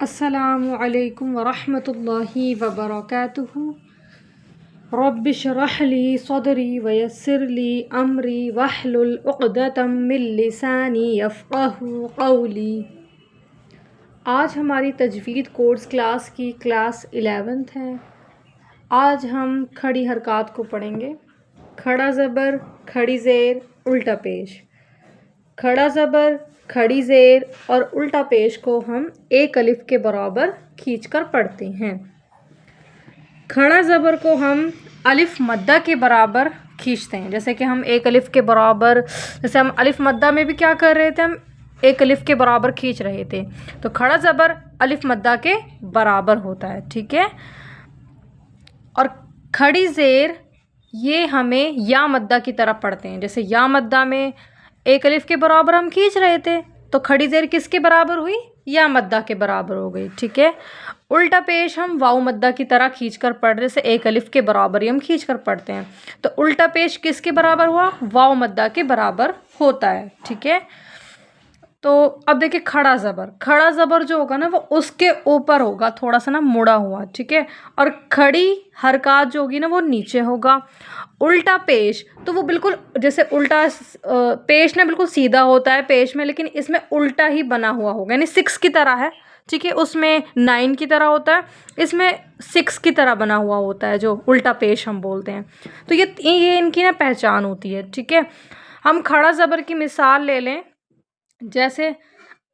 السلام علیکم ورحمۃ اللہ وبرکاتہ۔ رب اشرح لی صدری ویسر لی امری واحلل عقدۃ من لسانی یفقہوا قولی۔ آج ہماری تجوید کورس کلاس کی کلاس 11 ہے۔ آج ہم کھڑی حرکات کو پڑھیں گے۔ کھڑا زبر، کھڑی زیر، الٹا پیش۔ کھڑا زبر، کھڑی زیر اور الٹا پیش کو ہم ایک الف کے برابر کھینچ کر پڑھتے ہیں۔ کھڑا زبر کو ہم الف مدہ کے برابر کھینچتے ہیں، جیسے کہ ہم ایک الف کے برابر، جیسے ہم الف مدہ میں بھی کیا کر رہے تھے، ہم ایک الف کے برابر کھینچ رہے تھے، تو کھڑا زبر الف مدہ کے برابر ہوتا ہے، ٹھیک ہے۔ اور کھڑی زیر یہ ہمیں یا مدہ کی طرح پڑھتے ہیں، جیسے یا مدہ میں ایک الف کے برابر ہم کھینچ رہے تھے، تو کھڑی زیر کس کے برابر ہوئی؟ یا مدہ کے برابر ہو گئی، ٹھیک ہے۔ الٹا پیش ہم واؤ مدہ کی طرح کھینچ کر پڑھ رہے، سے ایک الف کے برابر ہی ہم کھینچ کر پڑھتے ہیں، تو الٹا پیش کس کے برابر ہوا؟ واؤ مدہ کے برابر ہوتا ہے، ٹھیک ہے۔ تو اب دیکھیں کھڑا زبر جو ہوگا نا وہ اس کے اوپر ہوگا، تھوڑا سا نا مڑا ہوا، ٹھیک ہے۔ اور کھڑی حرکات جو ہوگی نا وہ نیچے ہوگا۔ الٹا پیش تو وہ بالکل جیسے الٹا پیش نا بالکل سیدھا ہوتا ہے پیش میں، لیکن اس میں الٹا ہی بنا ہوا ہوگا، یعنی 6 کی طرح ہے، ٹھیک ہے۔ اس میں 9 کی طرح ہوتا ہے، اس میں 6 کی طرح بنا ہوا ہوتا ہے، جو الٹا پیش ہم بولتے ہیں۔ تو یہ ان کی نا پہچان ہوتی ہے، ٹھیک ہے۔ ہم کھڑا زبر کی مثال لے لیں، جیسے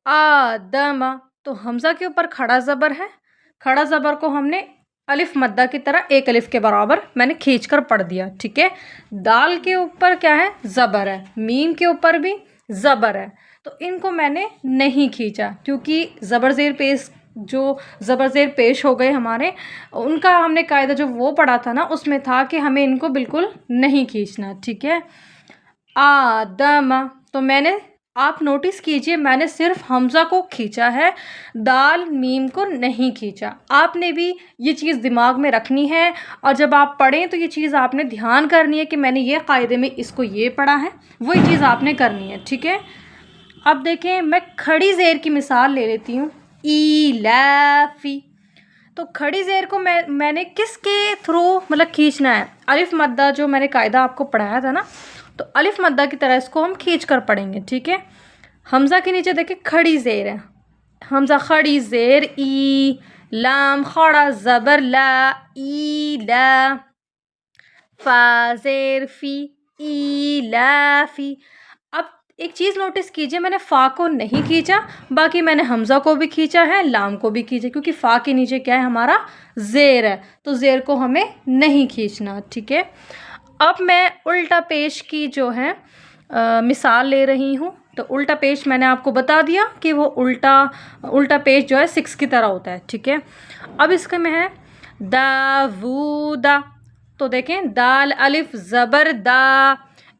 آدم، تو حمزہ کے اوپر کھڑا زبر ہے، کھڑا زبر کو ہم نے الف مدہ کی طرح ایک الف کے برابر میں نے کھینچ کر پڑھ دیا، ٹھیک ہے۔ دال کے اوپر کیا ہے؟ زبر ہے، میم کے اوپر بھی زبر ہے، تو ان کو میں نے نہیں کھینچا، کیونکہ زبر زیر پیش ہو گئے ہمارے، ان کا ہم نے قاعدہ جو وہ پڑھا تھا نا اس میں تھا کہ ہمیں ان کو بالکل نہیں کھینچنا، ٹھیک ہے۔ آدم، تو میں نے، آپ نوٹس کیجئے، میں نے صرف حمزہ کو کھینچا ہے، دال میم کو نہیں کھینچا۔ آپ نے بھی یہ چیز دماغ میں رکھنی ہے، اور جب آپ پڑھیں تو یہ چیز آپ نے دھیان کرنی ہے کہ میں نے یہ قاعدے میں اس کو یہ پڑھا ہے، وہی چیز آپ نے کرنی ہے، ٹھیک ہے۔ اب دیکھیں میں کھڑی زیر کی مثال لے لیتی ہوں، ایلافی، تو کھڑی زیر کو میں نے کس کے تھرو مطلب کھینچنا ہے؟ الف مدہ جو میں نے قاعدہ آپ کو پڑھایا تھا نا، تو الف مدہ کی طرح اس کو ہم کھینچ کر پڑھیں گے، ٹھیک ہے۔ حمزہ کے نیچے دیکھیں کھڑی زیر ہے، حمزہ کھڑی زیر، ای، لام کھڑا زبر لا، ای لا، فا زیر فی، ای لا فی۔ اب ایک چیز نوٹس کیجئے، میں نے فا کو نہیں کھینچا، باقی میں نے حمزہ کو بھی کھینچا ہے، لام کو بھی کھینچا، کیونکہ فا کے نیچے کیا ہے ہمارا؟ زیر ہے، تو زیر کو ہمیں نہیں کھینچنا، ٹھیک ہے۔ اب میں الٹا پیش کی جو ہے مثال لے رہی ہوں، تو الٹا پیش میں نے آپ کو بتا دیا کہ وہ الٹا پیش جو ہے 6 کی طرح ہوتا ہے، ٹھیک ہے۔ اب اس کے میں ہے داوودا، تو دیکھیں دال الف زبر دا،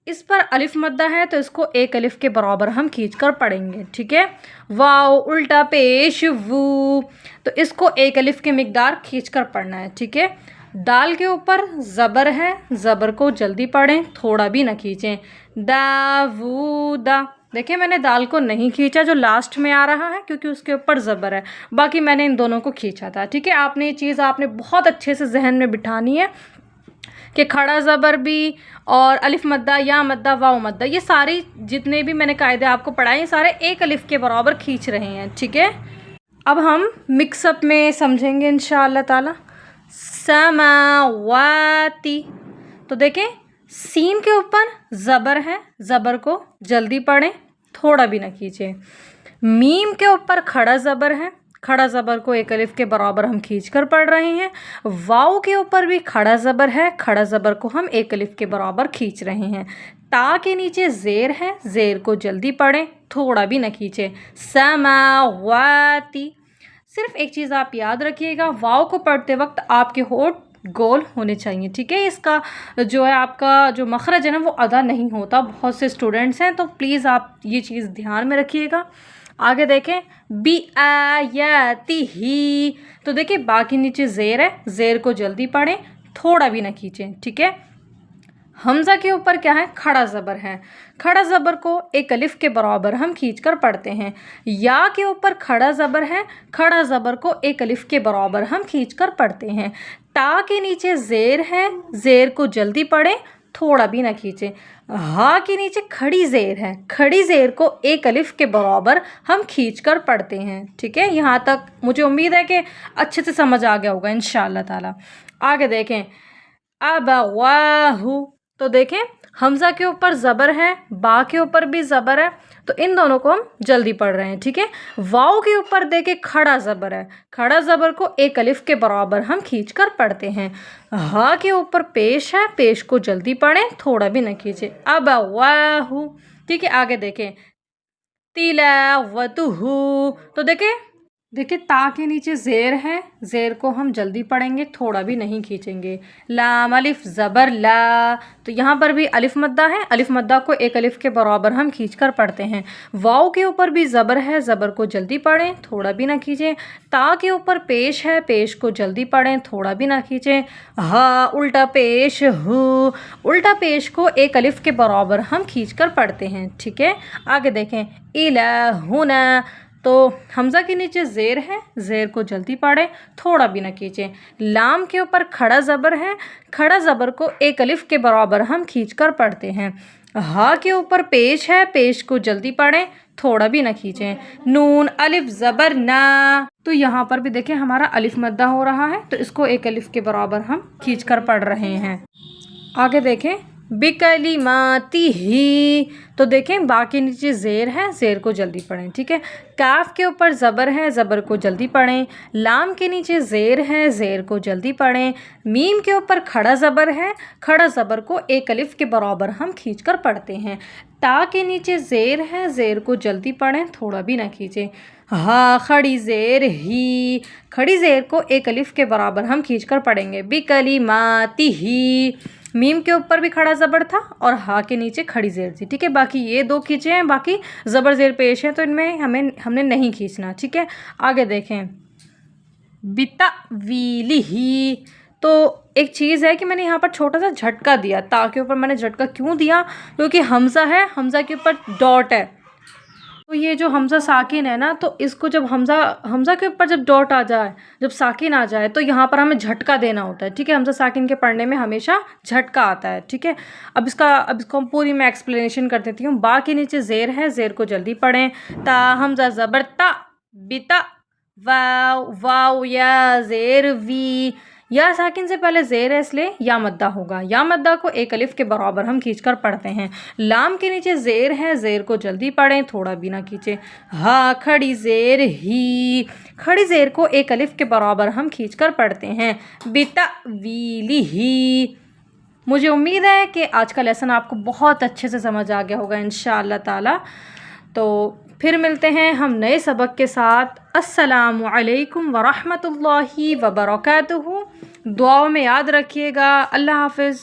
اس پر الف مدہ ہے تو اس کو ایک الف کے برابر ہم کھینچ کر پڑھیں گے، ٹھیک ہے۔ واو الٹا پیش وو، تو اس کو ایک الف کے مقدار کھینچ کر پڑھنا ہے، ٹھیک ہے۔ دال کے اوپر زبر ہے، زبر کو جلدی پڑھیں، تھوڑا بھی نہ کھینچیں، داوودا، دیکھیں میں نے دال کو نہیں کھینچا جو لاسٹ میں آ رہا ہے، کیونکہ اس کے اوپر زبر ہے، باقی میں نے ان دونوں کو کھینچا تھا، ٹھیک ہے۔ آپ نے یہ چیز آپ نے بہت اچھے سے ذہن میں بٹھانی ہے کہ کھڑا زبر بھی اور الف مدہ، یا مدہ، واؤ مدہ، یہ ساری جتنے بھی میں نے قاعدے آپ کو پڑھائے ہیں سارے ایک الف کے برابر کھینچ رہے ہیں، ٹھیک ہے۔ اب ہم مکس اپ میں سمجھیں گے انشاءاللہ تعالی۔ سماواتی، تو دیکھیں سین کے اوپر زبر ہے، زبر کو جلدی پڑھیں، تھوڑا بھی نہ کھینچیں۔ میم کے اوپر کھڑا زبر ہے، کھڑا زبر کو ایک الف کے برابر ہم کھینچ کر پڑھ رہے ہیں۔ واؤ کے اوپر بھی کھڑا زبر ہے، کھڑا زبر کو ہم ایک الف کے برابر کھینچ رہے ہیں۔ تا کے نیچے زیر ہے، زیر کو جلدی پڑھیں، تھوڑا بھی نہ کھینچیں۔ سماواتی، صرف ایک چیز آپ یاد رکھیے گا، واؤ کو پڑھتے وقت آپ کے ہونٹ گول ہونے چاہیے، ٹھیک ہے۔ اس کا جو ہے آپ کا جو مخرج ہے نا وہ ادا نہیں ہوتا، بہت سے اسٹوڈنٹس ہیں، تو پلیز آپ یہ چیز دھیان میں رکھیے گا۔ آگے دیکھیں بی آیاتی ہی، تو دیکھیں باقی نیچے زیر ہے، زیر کو جلدی پڑھیں، تھوڑا بھی نہ کھینچیں، ٹھیک ہے۔ حمزہ کے اوپر کیا ہے؟ کھڑا زبر ہے. کھڑا زبر کو ایک الف کے برابر ہم کھینچ کر پڑھتے ہیں. یا کے اوپر کھڑا زبر ہے. کھڑا زبر کو ایک الف کے برابر ہم کھینچ کر پڑھتے ہیں. تا کے نیچے زیر ہے. زیر کو جلدی پڑھیں، تھوڑا بھی نہ کھینچیں. ہا کے نیچے کھڑی زیر ہے. کھڑی زیر کو ایک الف کے برابر ہم کھینچ کر پڑھتے ہیں. ٹھیک ہے، یہاں تک مجھے امید ہے کہ اچھے سے سمجھ آ گیا ہوگا انشاءاللہ تعالی. آگے دیکھیں، ابواہ. تو دیکھیں حمزہ کے اوپر زبر ہے، با کے اوپر بھی زبر ہے، تو ان دونوں کو ہم جلدی پڑھ رہے ہیں. ٹھیک ہے، واؤ کے اوپر دیکھیں کھڑا زبر ہے. کھڑا زبر کو ایک الف کے برابر ہم کھینچ کر پڑھتے ہیں. ہا کے اوپر پیش ہے. پیش کو جلدی پڑھیں، تھوڑا بھی نہ کھینچیں. ابواہ. ٹھیک ہے، آگے دیکھیں تلاوتہ. تو دیکھیں تا کے نیچے زیر ہے. زیر کو ہم جلدی پڑھیں گے، تھوڑا بھی نہیں کھینچیں گے. لام الف زبر لا. تو یہاں پر بھی الف مدہ ہے. الف مدہ کو ایک الف کے برابر ہم کھینچ کر پڑھتے ہیں. واؤ کے اوپر بھی زبر ہے. زبر کو جلدی پڑھیں، تھوڑا بھی نہ کھینچیں. تا کے اوپر پیش ہے. پیش کو جلدی پڑھیں، تھوڑا بھی نہ کھینچیں. ہا الٹا پیش ہو. الٹا پیش کو ایک الف کے برابر ہم کھینچ کر پڑھتے ہیں. ٹھیک ہے، آگے دیکھیں الہنا. تو حمزہ کے نیچے زیر ہے. زیر کو جلدی پڑھیں، تھوڑا بھی نہ کھینچیں. لام کے اوپر کھڑا زبر ہے. کھڑا زبر کو ایک الف کے برابر ہم کھینچ کر پڑھتے ہیں. ہا کے اوپر پیش ہے. پیش کو جلدی پڑھیں، تھوڑا بھی نہ کھینچیں. نون الف زبر نا. تو یہاں پر بھی دیکھیں ہمارا الف مدہ ہو رہا ہے، تو اس کو ایک الف کے برابر ہم کھینچ کر پڑھ رہے ہیں. آگے دیکھیں بکلماتہ. تو دیکھیں با کے نیچے زیر ہے. زیر کو جلدی پڑھیں. ٹھیک ہے، کاف کے اوپر زبر ہے. زبر کو جلدی پڑھیں. لام کے نیچے زیر ہے. زیر کو جلدی پڑھیں. میم کے اوپر کھڑا زبر ہے. کھڑا زبر کو ایک الف کے برابر ہم کھینچ کر پڑھتے ہیں. تا کے نیچے زیر ہے. زیر کو جلدی پڑھیں، تھوڑا بھی نہ کھینچیں. ہا کھڑی زیر ہی. کھڑی زیر کو ایک الف کے برابر ہم کھینچ کر پڑھیں گے. بکلماتہ. میم کے اوپر بھی کھڑا زبر تھا اور ہا کے نیچے کھڑی زیر تھی. ٹھیک ہے، باقی یہ دو کھینچے ہیں، باقی زبر زیر پیش ہے تو ان میں ہم نے نہیں کھینچنا. ٹھیک ہے، آگے دیکھیں بتأویلہ. تو ایک چیز ہے کہ میں نے یہاں پر چھوٹا سا جھٹکا دیا. تا کے اوپر میں نے جھٹکا کیوں دیا؟ کیونکہ حمزہ ہے. حمزہ کے اوپر ڈاٹ ہے. تو یہ جو حمزہ ساکن ہے نا، تو اس کو جب حمزہ کے اوپر جب ڈاٹ آ جائے، جب ساکن آ جائے، تو یہاں پر ہمیں جھٹکا دینا ہوتا ہے. ٹھیک ہے، حمزہ ساکن کے پڑھنے میں ہمیشہ جھٹکا آتا ہے. ٹھیک ہے، اب اس کو پوری میں ایکسپلینیشن کر دیتی ہوں. با کے نیچے زیر ہے. زیر کو جلدی پڑھیں. تا حمزہ زبر تا. بتا. واو. واو یا زیر وی. یا ساکن سے پہلے زیر ہے، اس لیے یا مدہ ہوگا. یا مدہ کو ایک الف کے برابر ہم کھینچ کر پڑھتے ہیں. لام کے نیچے زیر ہے. زیر کو جلدی پڑھیں، تھوڑا بھی نہ کھینچیں. ہا کھڑی زیر ہی. کھڑی زیر کو ایک الف کے برابر ہم کھینچ کر پڑھتے ہیں. بتأویلہ. مجھے امید ہے کہ آج کا لیسن آپ کو بہت اچھے سے سمجھ آ گیا ہوگا انشاءاللہ تعالی. تو پھر ملتے ہیں ہم نئے سبق کے ساتھ. السلام علیکم ورحمۃ اللہ وبرکاتہ. دعاؤں میں یاد رکھیے گا. اللہ حافظ.